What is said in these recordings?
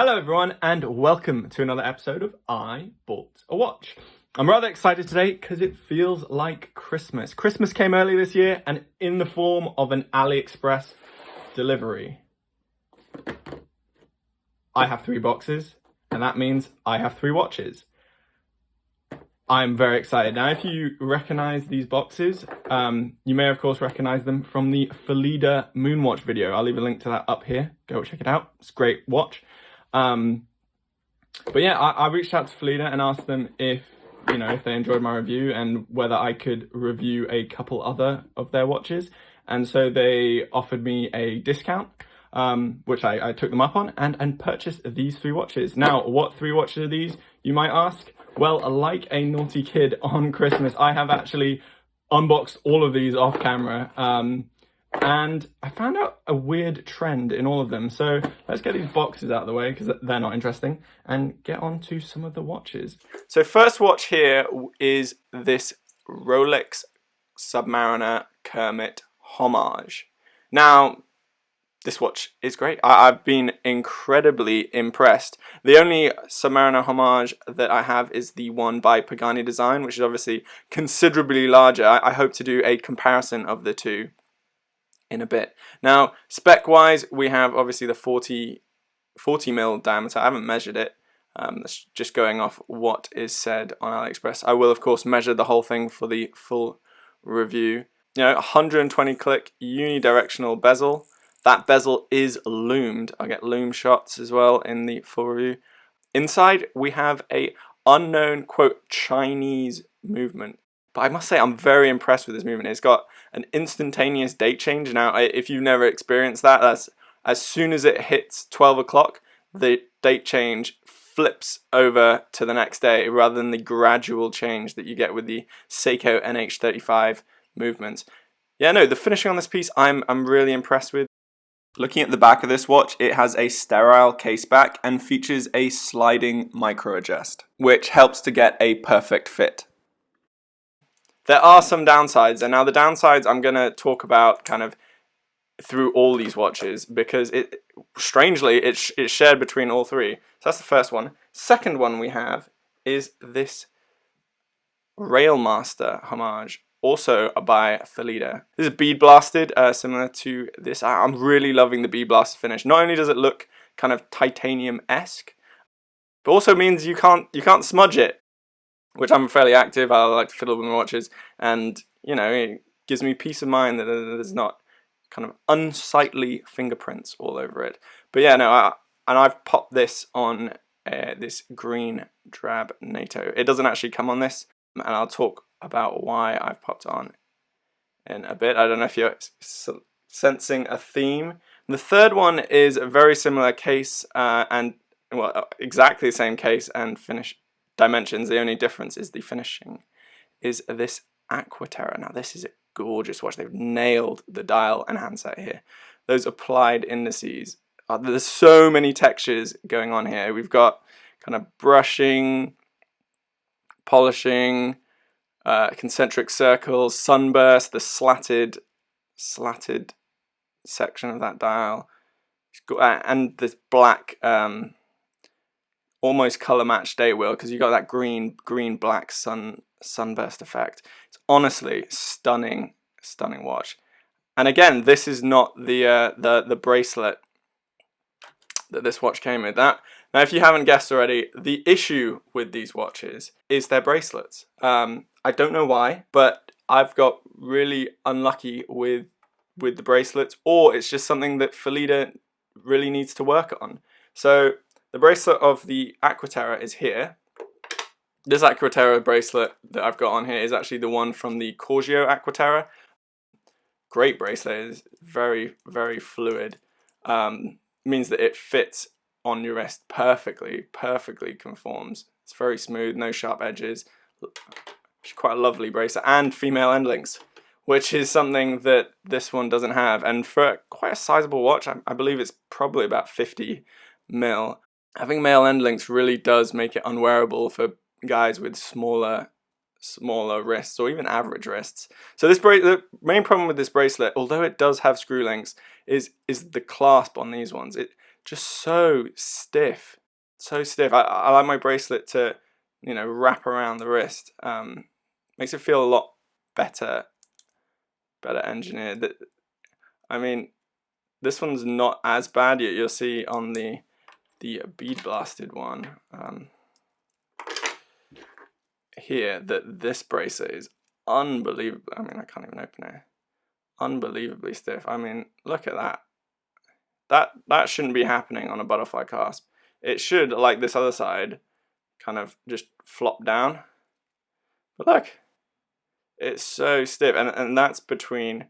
Hello everyone and welcome to another episode of I Bought a Watch. I'm rather excited today because it feels like Christmas. Christmas came early this year and in the form of an AliExpress delivery. I have 3 boxes and that means I have 3 watches. I'm very excited. Now if you recognize these boxes, you may of course recognize them from the Phylida Moonwatch video. I'll leave a link to that up here. Go check it out. It's a great watch. But yeah, I reached out to Phylida and asked them if they enjoyed my review and whether I could review a couple other of their watches. And so they offered me a discount, which I took them up on and purchased these 3 watches. Now, what 3 watches are these, you might ask? Well, like a naughty kid on Christmas, I have actually unboxed all of these off camera. And I found out a weird trend in all of them. So let's get these boxes out of the way because they're not interesting and get on to some of the watches. So first watch here is this Rolex Submariner Kermit Homage. Now, this watch is great. I've been incredibly impressed. The only Submariner Homage that I have is the one by Pagani Design, which is obviously considerably larger. I hope to do a comparison of the two in a bit. Now, spec-wise, we have obviously the 40 mil diameter. I haven't measured it. That's just going off what is said on AliExpress. I will, of course, measure the whole thing for the full review. 120 click unidirectional bezel. That bezel is loomed. I get loom shots as well in the full review. Inside, we have a unknown, quote, Chinese movement. But I must say, I'm very impressed with this movement. It's got an instantaneous date change. Now, if you've never experienced that, that's as soon as it hits 12 o'clock, the date change flips over to the next day rather than the gradual change that you get with the Seiko NH35 movements. Yeah, no, the finishing on this piece, I'm really impressed with. Looking at the back of this watch, it has a sterile case back and features a sliding micro adjust, which helps to get a perfect fit. There are some downsides, and now the downsides I'm going to talk about kind of through all these watches because strangely it's shared between all 3. So that's the first one. Second one we have is this Railmaster Homage, also by Phylida. This is bead blasted, similar to this. I'm really loving the bead blasted finish. Not only does it look kind of titanium-esque, but also means you can't smudge it, which I'm fairly active. I like to fiddle with my watches, and it gives me peace of mind that there's not kind of unsightly fingerprints all over it. But yeah, no, I've popped this on this green drab NATO. It doesn't actually come on this, and I'll talk about why I've popped it on in a bit. I don't know if you're sensing a theme. The third one is a very similar case and exactly the same case and finish dimensions. The only difference is the finishing is this AquaTerra. Now this is a gorgeous watch. They've nailed the dial and handset here. Those applied indices. There's so many textures going on here. We've got kind of brushing, polishing, concentric circles, sunburst, the slatted section of that dial, and this black almost color matched date wheel because you got that green black sunburst effect. It's honestly stunning watch. And again, this is not the bracelet that this watch came with. Now, if you haven't guessed already, the issue with these watches is their bracelets. I don't know why, but I've got really unlucky with the bracelets, or it's just something that Phylida really needs to work on. So the bracelet of the AquaTerra is here. This AquaTerra bracelet that I've got on here is actually the one from the Corgio AquaTerra. Great bracelet, is very, very fluid. Means that it fits on your wrist perfectly conforms. It's very smooth, no sharp edges. It's quite a lovely bracelet, and female end links, which is something that this one doesn't have. And for quite a sizable watch, I believe it's probably about 50 mil. Having male end links really does make it unwearable for guys with smaller wrists or even average wrists. So the main problem with this bracelet, although it does have screw links, is the clasp on these ones. It just so stiff, so stiff. I like my bracelet to, you know, wrap around the wrist. Makes it feel a lot better engineered. I mean, this one's not as bad. You'll see on the bead blasted one here that this bracelet is unbelievable. I mean, I can't even open it. Unbelievably stiff. I mean, look at that. That shouldn't be happening on a butterfly clasp. It should, like this other side, kind of just flop down. But look, it's so stiff, and that's between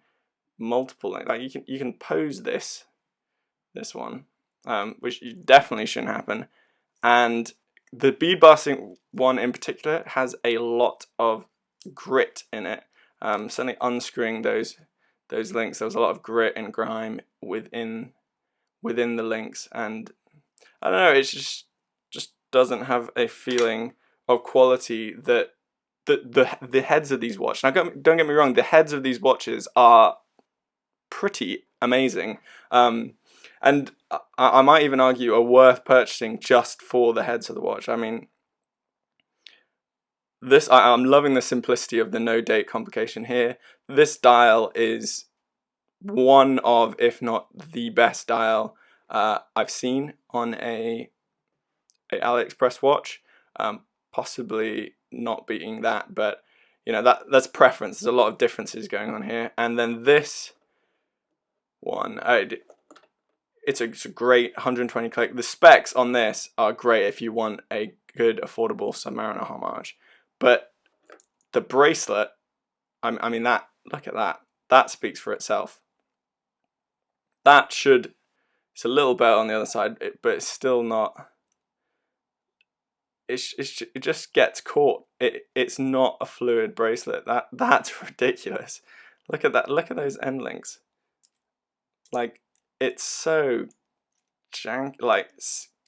multiple. Like you can pose this one, which definitely shouldn't happen. And the bead blasting one in particular has a lot of grit in it. Certainly unscrewing those links, there was a lot of grit and grime within the links, and I don't know, it just doesn't have a feeling of quality that the heads of these watches. Now don't get me wrong, the heads of these watches are pretty amazing, and I might even argue are worth purchasing just for the heads of the watch. I mean, I'm loving the simplicity of the no date complication here. This dial is one of, if not the best dial I've seen on a AliExpress watch, possibly not beating that, but you know, that's preference. There's a lot of differences going on here. And then this one, it's a great 120 click. The specs on this are great if you want a good affordable Submariner Homage, but the bracelet, I mean, look at that speaks for itself. It's a little better on the other side, but it's still not. It just gets caught. It's not a fluid bracelet. That's ridiculous. Look at that. Look at those end links. Like, it's so jank. Like,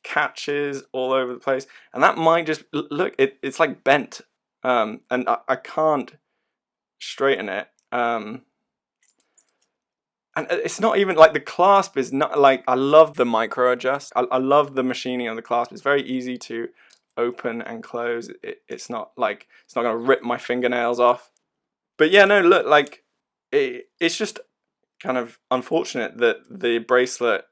catches all over the place, and that might just look. It's like bent, and I can't straighten it. And it's not even like the clasp is not like, I love the micro adjust. I love the machining of the clasp. It's very easy to open and close. It's not like, it's not gonna rip my fingernails off. But yeah, no, look, like it's just kind of unfortunate that the bracelet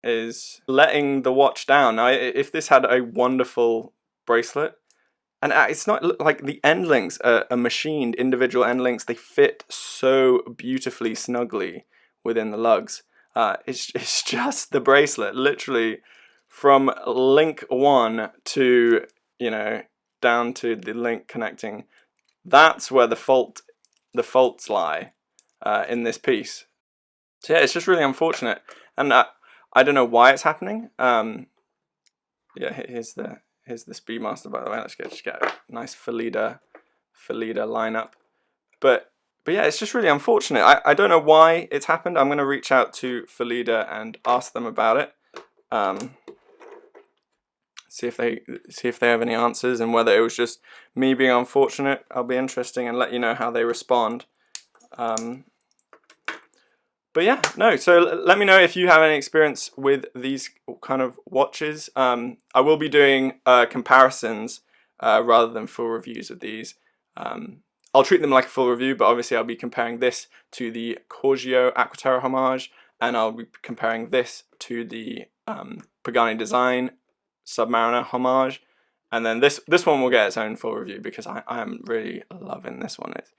is letting the watch down. Now, if this had a wonderful bracelet, and it's not like the end links are machined individual end links. They fit so beautifully, snugly within the lugs. It's just the bracelet, literally from link 1 to, you know, down to the link connecting. That's where the faults lie in this piece. So yeah, it's just really unfortunate, and I don't know why it's happening. Yeah, here's the Speedmaster, by the way. Let's just get a nice Phylida lineup. But yeah, it's just really unfortunate. I don't know why it's happened. I'm gonna reach out to Phylida and ask them about it. See if they have any answers, and whether it was just me being unfortunate. I'll be interesting and let you know how they respond. But yeah, no, so let me know if you have any experience with these kind of watches. I will be doing comparisons rather than full reviews of these. I'll treat them like a full review, but obviously I'll be comparing this to the AquaTerra Homage, and I'll be comparing this to the Pagani Design Submariner Homage, and then this one will get its own full review, because I am really loving this one. It's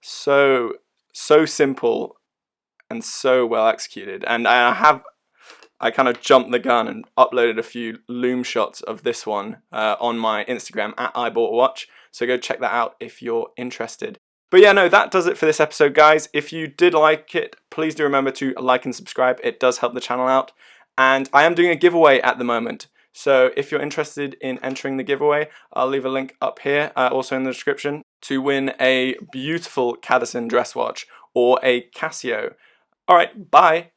so simple and so well executed, and I kind of jumped the gun and uploaded a few loom shots of this one on my Instagram at @IBoughtAWatch, so go check that out if you're interested. But yeah, no, that does it for this episode, guys. If you did like it, please do remember to like and subscribe. It does help the channel out, and I am doing a giveaway at the moment. So if you're interested in entering the giveaway, I'll leave a link up here, also in the description, to win a beautiful Cadison dress watch or a Casio. Alright, bye!